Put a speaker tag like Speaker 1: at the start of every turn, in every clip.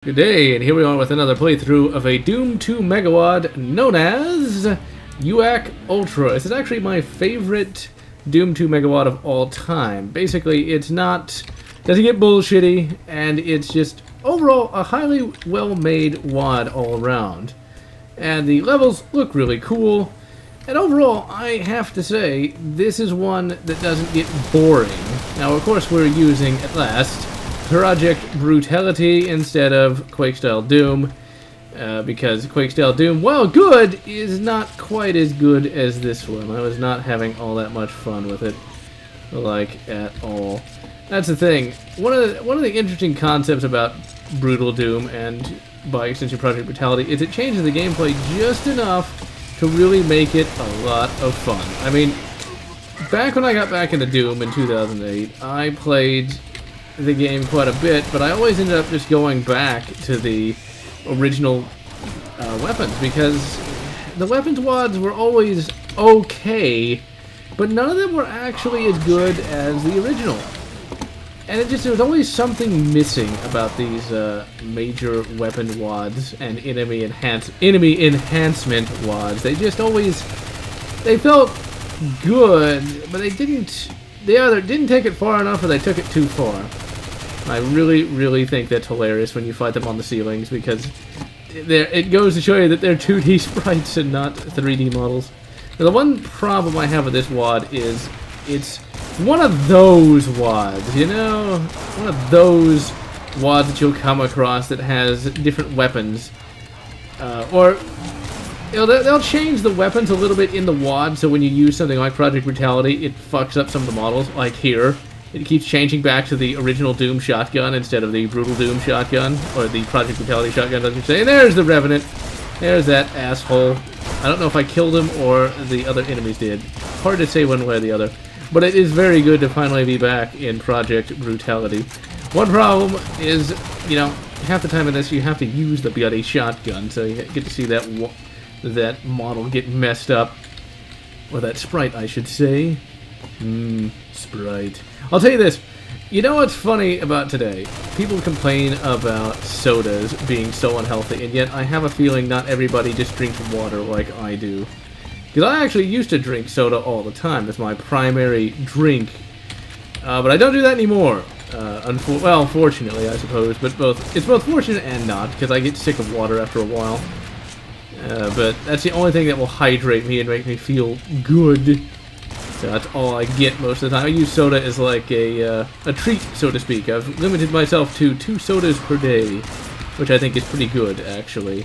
Speaker 1: Good day, and here we are with another playthrough of a Doom 2 MW known as UAC Ultra. This is actually my favorite Doom 2 MW of all time. Basically, doesn't get bullshitty, and it's just overall a highly well-made WAD all around. And the levels look really cool, and overall, I have to say, this is one that doesn't get boring. Now, of course, we're using, at last, Project Brutality instead of Quake-style Doom, because Quake-style Doom, while good, is not quite as good as this one. I was not having all that much fun with it, like, at all. That's the thing. One of the interesting concepts about Brutal Doom, and by extension Project Brutality, is it changes the gameplay just enough to really make it a lot of fun. I mean, back when I got back into Doom in 2008, I played the game quite a bit, but I always ended up just going back to the original weapons, because the weapons WADs were always okay, but none of them were actually as good as the original. And there was always something missing about these major weapon WADs and enemy enhancement WADs. They felt good, but they either didn't take it far enough or they took it too far. I really, really think that's hilarious when you fight them on the ceilings, because it goes to show you that they're 2D sprites and not 3D models. Now, the one problem I have with this WAD is it's one of those WADs, you know? One of those WADs that you'll come across that has different weapons. They'll change the weapons a little bit in the WAD, so when you use something like Project Brutality, it fucks up some of the models, like here. It keeps changing back to the original Doom shotgun instead of the Brutal Doom shotgun, or the Project Brutality shotgun, as you say. And there's the Revenant. There's that asshole. I don't know if I killed him or the other enemies did. Hard to say one way or the other. But it is very good to finally be back in Project Brutality. One problem is, you know, half the time in this you have to use the bloody shotgun, so you get to see that model get messed up. Or that sprite, I should say. Sprite. I'll tell you this. You know what's funny about today? People complain about sodas being so unhealthy, and yet I have a feeling not everybody just drinks water like I do. Because I actually used to drink soda all the time. That's my primary drink. But I don't do that anymore. Well, fortunately, I suppose. But it's both fortunate and not, because I get sick of water after a while. But that's the only thing that will hydrate me and make me feel good. So that's all I get most of the time. I use soda as like a treat, so to speak. I've limited myself to 2 sodas per day, which I think is pretty good, actually.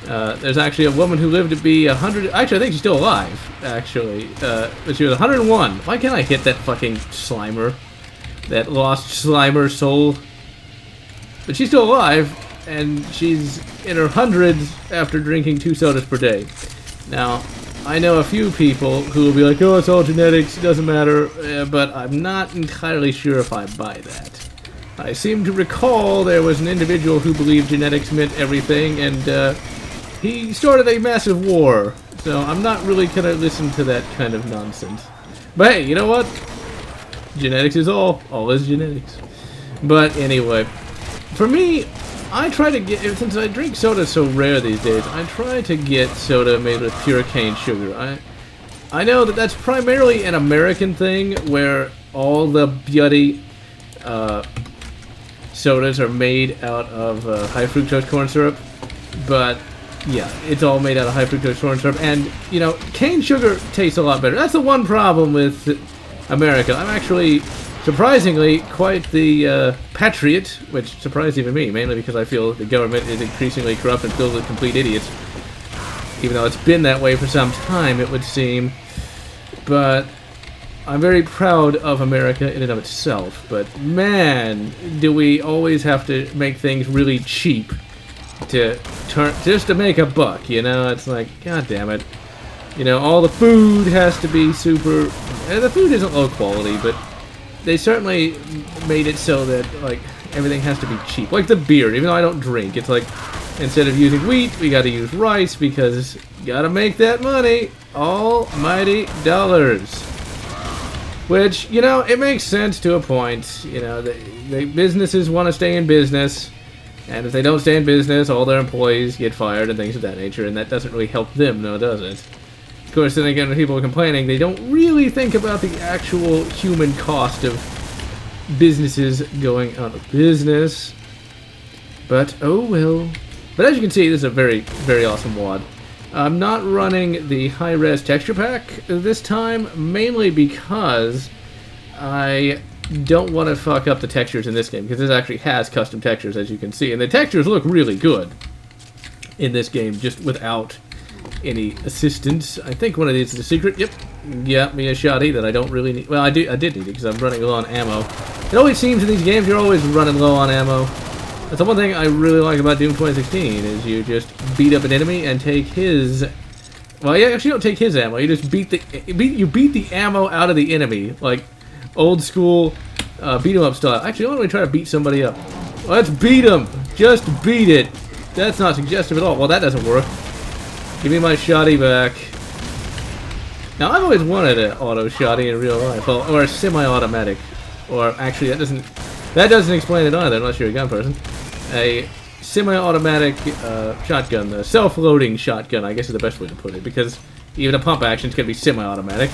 Speaker 1: There's actually a woman who lived to be 100... Actually, I think she's still alive, actually. But she was 101. Why can't I hit that fucking Slimer? That lost Slimer soul? But she's still alive, and she's in her hundreds after drinking 2 sodas per day. Now, I know a few people who will be like, oh, it's all genetics, it doesn't matter, but I'm not entirely sure if I buy that. I seem to recall there was an individual who believed genetics meant everything, and he started a massive war, so I'm not really going to listen to that kind of nonsense. But hey, you know what? Genetics is all is genetics. But anyway, for me, I try to get, since I drink soda so rare these days, I try to get soda made with pure cane sugar. I know that that's primarily an American thing, where all the bloody sodas are made out of high fructose corn syrup, but yeah, it's all made out of high fructose corn syrup, and, you know, cane sugar tastes a lot better. That's the one problem with America. I'm actually, surprisingly, quite the patriot, which surprised even me, mainly because I feel the government is increasingly corrupt and filled with complete idiots. Even though it's been that way for some time, it would seem. But I'm very proud of America in and of itself. But man, do we always have to make things really cheap just to make a buck, you know? It's like, god damn it. You know, all the food has to be super... The food isn't low quality, but they certainly made it so that, like, everything has to be cheap. Like the beer, even though I don't drink, it's like, instead of using wheat, we gotta use rice, because gotta make that money. Almighty dollars. Which, you know, it makes sense to a point. You know, the businesses want to stay in business. And if they don't stay in business, all their employees get fired and things of that nature, and that doesn't really help them, no, does it? Of course, then again, when people are complaining, they don't really think about the actual human cost of businesses going out of business. But, oh well. But as you can see, this is a very, very awesome WAD. I'm not running the high-res texture pack this time, mainly because I don't want to fuck up the textures in this game, because this actually has custom textures, as you can see. And the textures look really good in this game, just without any assistance. I think one of these is a secret. Yep. Got me a shotty that I don't really need. Well, I did need it, because I'm running low on ammo. It always seems in these games you're always running low on ammo. That's the one thing I really like about Doom 2016, is you just beat up an enemy and take his... Well, you actually don't take his ammo, you just beat the ammo out of the enemy, like old school beat 'em up style. Actually, why don't we try to beat somebody up? Let's beat him! Just beat it! That's not suggestive at all. Well, that doesn't work. Give me my shotty back. Now, I've always wanted an auto shotty in real life, or a semi-automatic. Or actually, that doesn't explain it either, unless you're a gun person. A semi-automatic shotgun, the self-loading shotgun, I guess is the best way to put it, because even a pump action is going to be semi-automatic.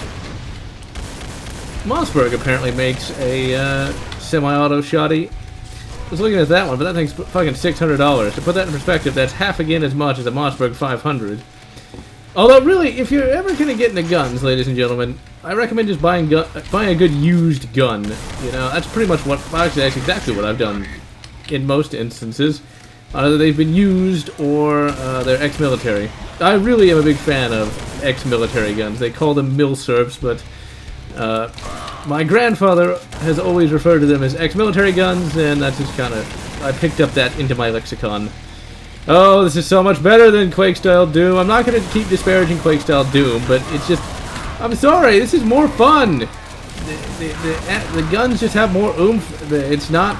Speaker 1: Mossberg apparently makes a semi-auto shotty. I was looking at that one, but that thing's fucking $600. To put that in perspective, that's half again as much as a Mossberg 500. Although, really, if you're ever going to get into guns, ladies and gentlemen, I recommend just buying a good used gun. You know, that's pretty much what, actually, that's exactly what I've done in most instances. Either they've been used or they're ex-military. I really am a big fan of ex-military guns. They call them milsurps, but my grandfather has always referred to them as ex-military guns, and that's just kind of... I picked up that into my lexicon. Oh, this is so much better than Quake-style Doom. I'm not going to keep disparaging Quake-style Doom, but it's just... I'm sorry, this is more fun! The guns just have more oomph. It's not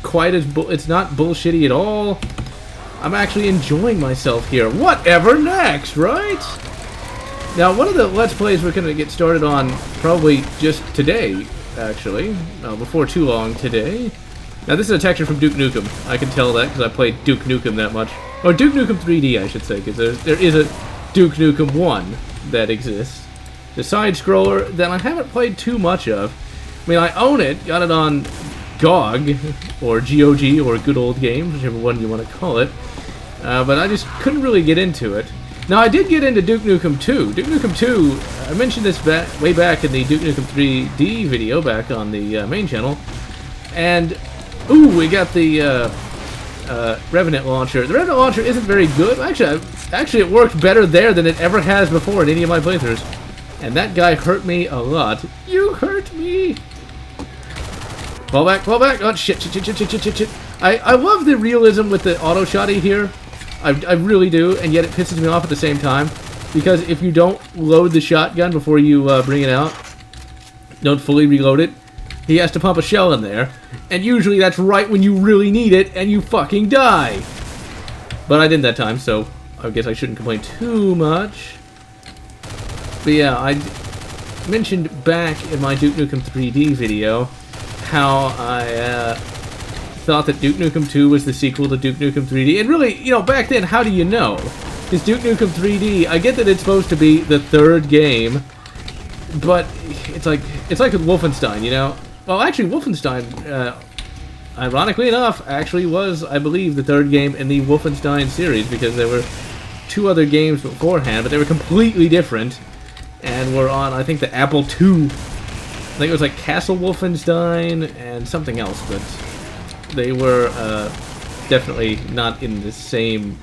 Speaker 1: quite as... It's not bullshitty at all. I'm actually enjoying myself here. Whatever next, right? Now, one of the Let's Plays we're going to get started on probably just today, actually. Before too long today. Now, this is a texture from Duke Nukem. I can tell that because I played Duke Nukem that much. Or Duke Nukem 3D, I should say, because there is a Duke Nukem 1 that exists. The side-scroller that I haven't played too much of. I mean, I own it, got it on GOG, or GOG, or Good Old Games, whichever one you want to call it. But I just couldn't really get into it. Now, I did get into Duke Nukem 2. Duke Nukem 2, I mentioned this way back in the Duke Nukem 3D video back on the main channel. And, ooh, we got the Revenant launcher. The Revenant launcher isn't very good. Actually, it worked better there than it ever has before in any of my playthroughs. And that guy hurt me a lot. You hurt me! Fall back, fall back! Oh, shit. I love the realism with the auto shotty here. I really do, and yet it pisses me off at the same time. Because if you don't load the shotgun before you bring it out, don't fully reload it, he has to pump a shell in there. And usually that's right when you really need it, and you fucking die. But I didn't that time, so I guess I shouldn't complain too much. But yeah, I mentioned back in my Duke Nukem 3D video how I thought that Duke Nukem 2 was the sequel to Duke Nukem 3D. And really, you know, back then, how do you know? Because Duke Nukem 3D, I get that it's supposed to be the third game, but it's like with Wolfenstein, you know? Well, actually, Wolfenstein, ironically enough, actually was, I believe, the third game in the Wolfenstein series, because there were two other games beforehand, but they were completely different, and were on, I think, the Apple II. I think it was like Castle Wolfenstein and something else, but they were definitely not in the same...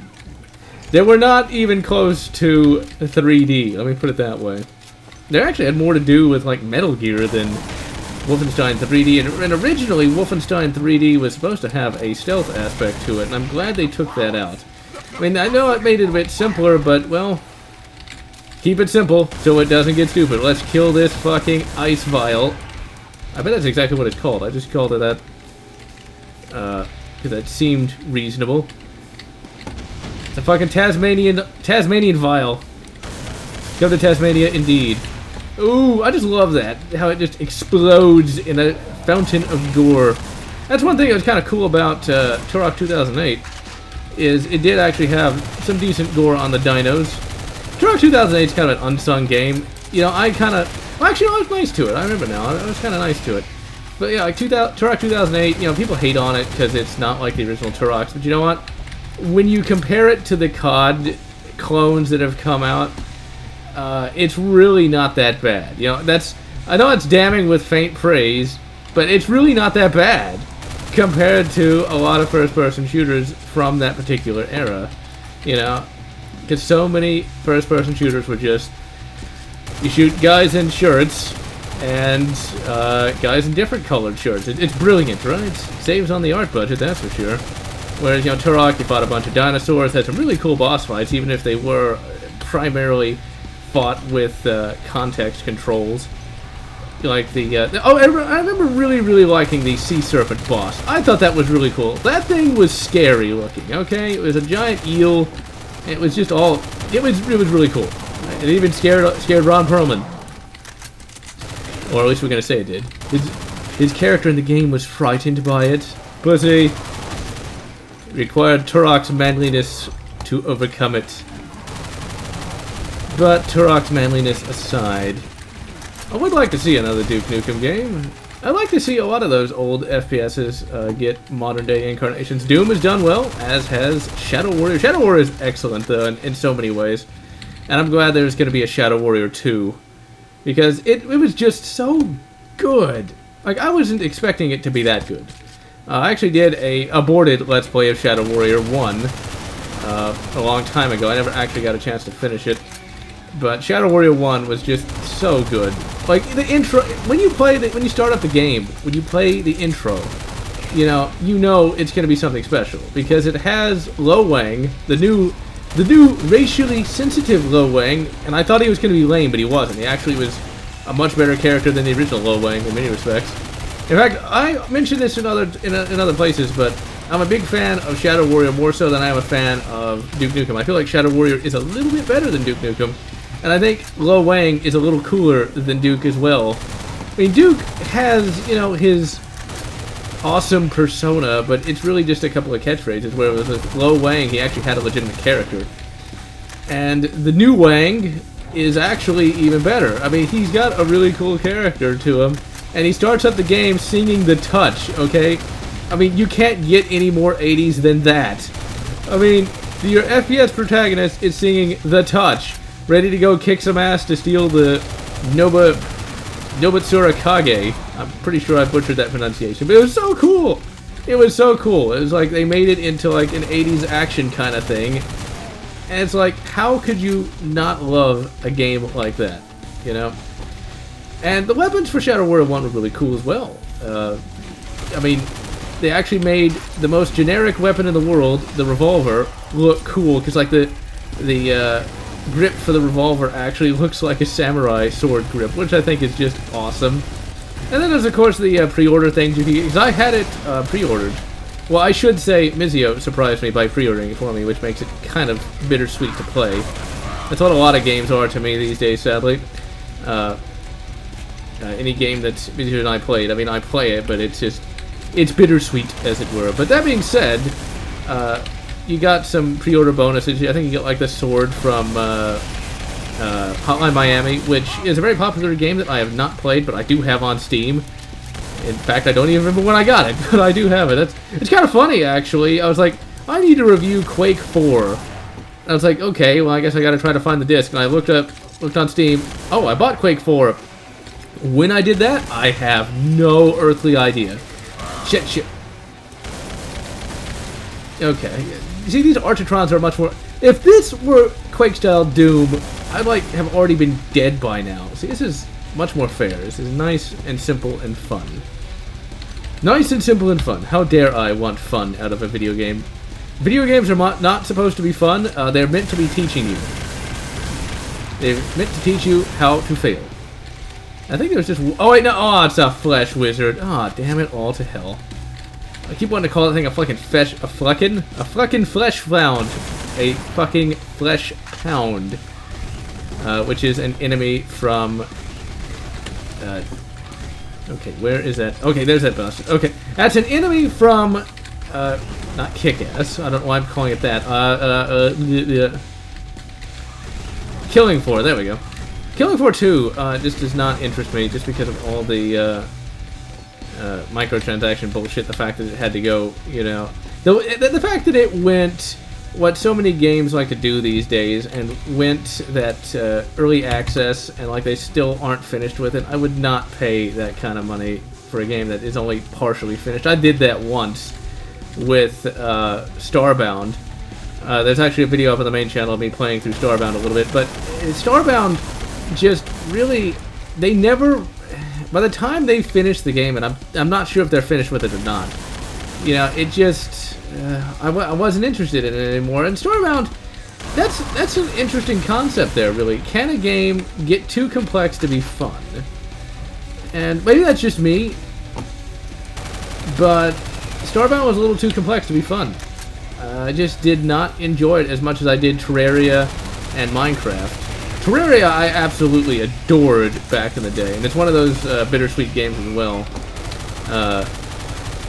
Speaker 1: They were not even close to 3D, let me put it that way. They actually had more to do with, like, Metal Gear than Wolfenstein 3D, and originally Wolfenstein 3D was supposed to have a stealth aspect to it, and I'm glad they took that out. I mean, I know it made it a bit simpler, but, well, keep it simple so it doesn't get stupid. Let's kill this fucking ice vial. I bet that's exactly what it's called. I just called it that because that seemed reasonable. It's a fucking Tasmanian vial. Come to Tasmania, indeed. Ooh, I just love that. How it just explodes in a fountain of gore. That's one thing that was kind of cool about Turok 2008, is it did actually have some decent gore on the dinos. Turok 2008 is kind of an unsung game. You know, I kind of... Well, actually, I was nice to it. I remember now. I was kind of nice to it. But yeah, like Turok 2008, you know, people hate on it because it's not like the original Turoks. But you know what? When you compare it to the COD clones that have come out, it's really not that bad. You know, that's... I know it's damning with faint praise, but it's really not that bad compared to a lot of first-person shooters from that particular era. You know, because so many first-person shooters were just... You shoot guys in shirts and guys in different colored shirts. It's brilliant, right? It saves on the art budget, that's for sure. Whereas, you know, Turok, you fought a bunch of dinosaurs, had some really cool boss fights, even if they were primarily fought with context controls. Like the oh, I remember really liking the sea serpent boss. I thought that was really cool. That thing was scary looking. Okay, it was a giant eel. It was just all. It was really cool. It even scared Ron Perlman, or at least we're gonna say it did. His character in the game was frightened by it. Pussy. Required Turok's manliness to overcome it. But Turok's manliness aside, I would like to see another Duke Nukem game. I'd like to see a lot of those old FPSs get modern-day incarnations. Doom has done well, as has Shadow Warrior. Shadow Warrior is excellent, though, in so many ways. And I'm glad there's going to be a Shadow Warrior 2. Because it was just so good. Like, I wasn't expecting it to be that good. I actually did a aborted Let's Play of Shadow Warrior 1 a long time ago. I never actually got a chance to finish it. But Shadow Warrior 1 was just so good. Like, the intro, when you start up the game, when you play the intro, you know it's going to be something special. Because it has Lo Wang, the new racially sensitive Lo Wang, and I thought he was going to be lame, but he wasn't. He actually was a much better character than the original Lo Wang in many respects. In fact, I mentioned this in other places, but I'm a big fan of Shadow Warrior more so than I am a fan of Duke Nukem. I feel like Shadow Warrior is a little bit better than Duke Nukem, and I think Lo Wang is a little cooler than Duke as well. I mean, Duke has, you know, his awesome persona, but it's really just a couple of catchphrases, where with Lo Wang, he actually had a legitimate character. And the new Wang is actually even better. I mean, he's got a really cool character to him, and he starts up the game singing The Touch, okay? I mean, you can't get any more 80s than that. I mean, your FPS protagonist is singing The Touch, ready to go kick some ass to steal the Nobutsura Kage. I'm pretty sure I butchered that pronunciation, but it was so cool! It was so cool. It was like they made it into like an 80s action kind of thing. And it's like, how could you not love a game like that, you know? And the weapons for Shadow Warrior 1 were really cool as well. I mean, they actually made the most generic weapon in the world, the revolver, look cool, because like the grip for the revolver actually looks like a samurai sword grip, which I think is just awesome. And then there's of course the pre-order thing, because I had it pre-ordered. Well, I should say Mizio surprised me by pre-ordering it for me, which makes it kind of bittersweet to play. That's what a lot of games are to me these days, sadly. Any game that Mizio and I played, I mean, I play it, but it's bittersweet, as it were. But that being said, you got some pre-order bonuses. I think you get like the sword from Hotline Miami, which is a very popular game that I have not played, but I do have on Steam. In fact, I don't even remember when I got it, but I do have it. It's kind of funny, actually. I was like, I need to review Quake 4. I was like, okay, well, I guess I gotta try to find the disc. And I looked on Steam. Oh, I bought Quake 4. When I did that, I have no earthly idea. Shit. Okay. You see, these Architrons are much more... If this were Quake-style Doom, I'd, like, have already been dead by now. See, this is much more fair. This is nice and simple and fun. Nice and simple and fun. How dare I want fun out of a video game? Video games are not supposed to be fun. They're meant to be teaching you. They're meant to teach you how to fail. I think there's just... Oh, wait, no. Oh, it's a flesh wizard. Ah, oh, damn it all to hell. I keep wanting to call that thing a fucking flesh... A fucking flesh pound. A fucking flesh pound. Which is an enemy from... Okay, where is that? Okay, there's that bastard. Okay, that's an enemy from, not Kick-Ass. I don't know why I'm calling it that. Killing Floor, there we go. Killing Floor 2 just does not interest me, just because of all the microtransaction bullshit, the fact that it had to go, you know... The fact that it went what so many games like to do these days, and went that early access, and like they still aren't finished with it. I would not pay that kind of money for a game that is only partially finished. I did that once with Starbound. There's actually a video up on the main channel of me playing through Starbound a little bit, but Starbound just really, they never, by the time they finish the game, and I'm not sure if they're finished with it or not, you know, it just, I wasn't interested in it anymore. And Starbound, that's an interesting concept there, really. Can a game get too complex to be fun? And maybe that's just me, but Starbound was a little too complex to be fun. I just did not enjoy it as much as I did Terraria and Minecraft. Terraria I absolutely adored back in the day, and it's one of those bittersweet games as well.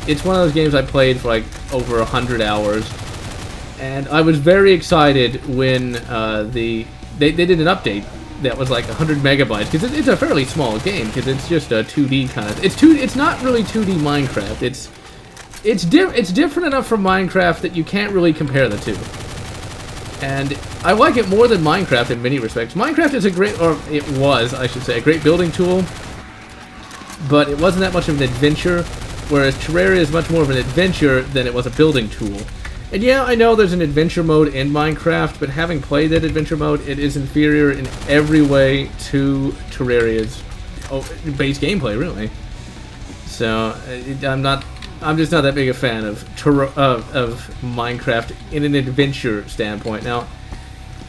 Speaker 1: It's one of those games I played for like over 100 hours, and I was very excited when they did an update that was like 100 megabytes, because it's a fairly small game, because it's just a 2D kind of... It's not really 2D Minecraft. It's different enough from Minecraft that you can't really compare the two. And I like it more than Minecraft in many respects. Minecraft is a great, or it was, I should say, a great building tool, but it wasn't that much of an adventure, whereas Terraria is much more of an adventure than it was a building tool. And yeah, I know there's an adventure mode in Minecraft, but having played that adventure mode, it is inferior in every way to Terraria's base gameplay, really. So, I'm just not that big a fan of Minecraft in an adventure standpoint. Now,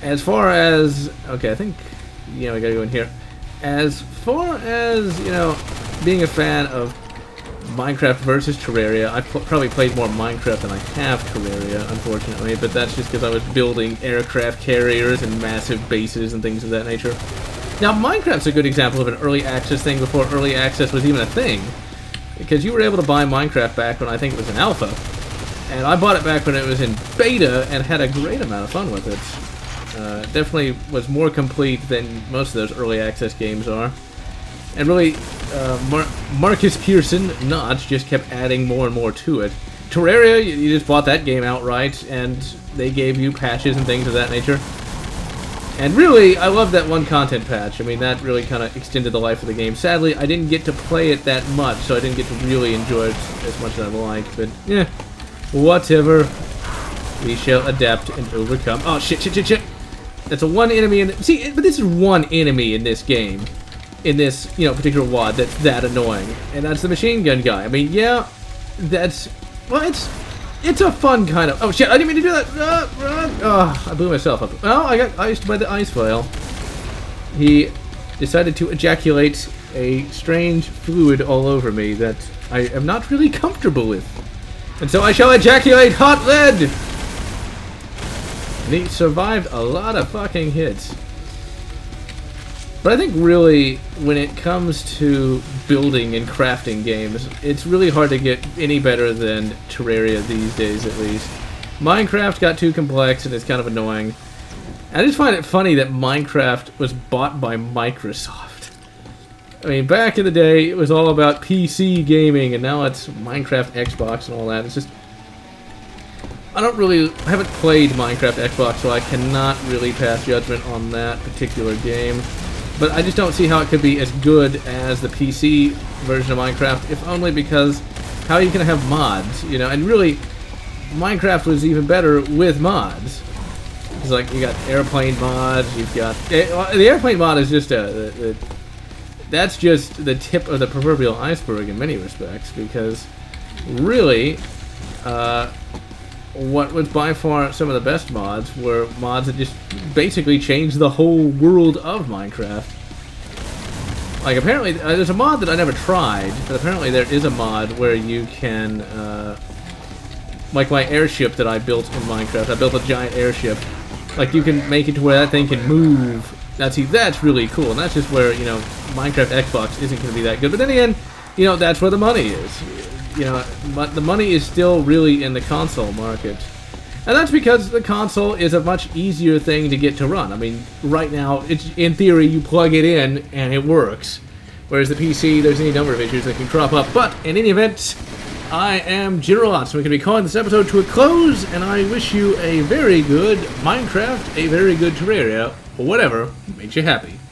Speaker 1: as far as... Okay, I think... Yeah, we gotta go in here. As far as, you know, being a fan of Minecraft versus Terraria, I've probably played more Minecraft than I have Terraria, unfortunately, but that's just because I was building aircraft carriers and massive bases and things of that nature. Now, Minecraft's a good example of an early access thing before early access was even a thing, because you were able to buy Minecraft back when I think it was in alpha, and I bought it back when it was in beta and had a great amount of fun with it. Definitely was more complete than most of those early access games are. And really, Marcus Pearson, Notch, just kept adding more and more to it. Terraria, you just bought that game outright, and they gave you patches and things of that nature. And really, I love that one content patch. I mean, that really kind of extended the life of the game. Sadly, I didn't get to play it that much, so I didn't get to really enjoy it as much as I'd like. But, yeah, whatever. We shall adapt and overcome. Oh, shit. That's a one enemy in... See, but this is one enemy in this game. In this, you know, particular WAD that's that annoying. And that's the machine gun guy. I mean, yeah, that's... Well, it's a fun kind of... Oh, shit, I didn't mean to do that! I blew myself up. Well, I got iced by the ice file. He decided to ejaculate a strange fluid all over me that I am not really comfortable with. And so I shall ejaculate hot lead! And he survived a lot of fucking hits. But I think really, when it comes to building and crafting games, it's really hard to get any better than Terraria these days, at least. Minecraft got too complex and it's kind of annoying. I just find it funny that Minecraft was bought by Microsoft. I mean, back in the day, it was all about PC gaming, and now it's Minecraft, Xbox, and all that. It's just... I haven't played Minecraft Xbox, so I cannot really pass judgment on that particular game. But I just don't see how it could be as good as the PC version of Minecraft, if only because how are you going to have mods, you know? And really, Minecraft was even better with mods. It's like, you got airplane mods, you've got... The airplane mod is just that's just the tip of the proverbial iceberg in many respects, because really, what was by far some of the best mods were mods that just basically changed the whole world of Minecraft. Like, apparently, there's a mod that I never tried, but apparently there is a mod where you can, like my airship that I built in Minecraft, I built a giant airship, like you can make it to where that thing can move. Now see, that's really cool, and that's just where, you know, Minecraft Xbox isn't going to be that good. But then again, you know, that's where the money is. You know, but the money is still really in the console market. And that's because the console is a much easier thing to get to run. I mean, right now, it's in theory, you plug it in and it works. Whereas the PC, there's any number of issues that can crop up. But in any event, I am GeneralLotz, so we can be calling this episode to a close, and I wish you a very good Minecraft, a very good Terraria, or whatever makes you happy.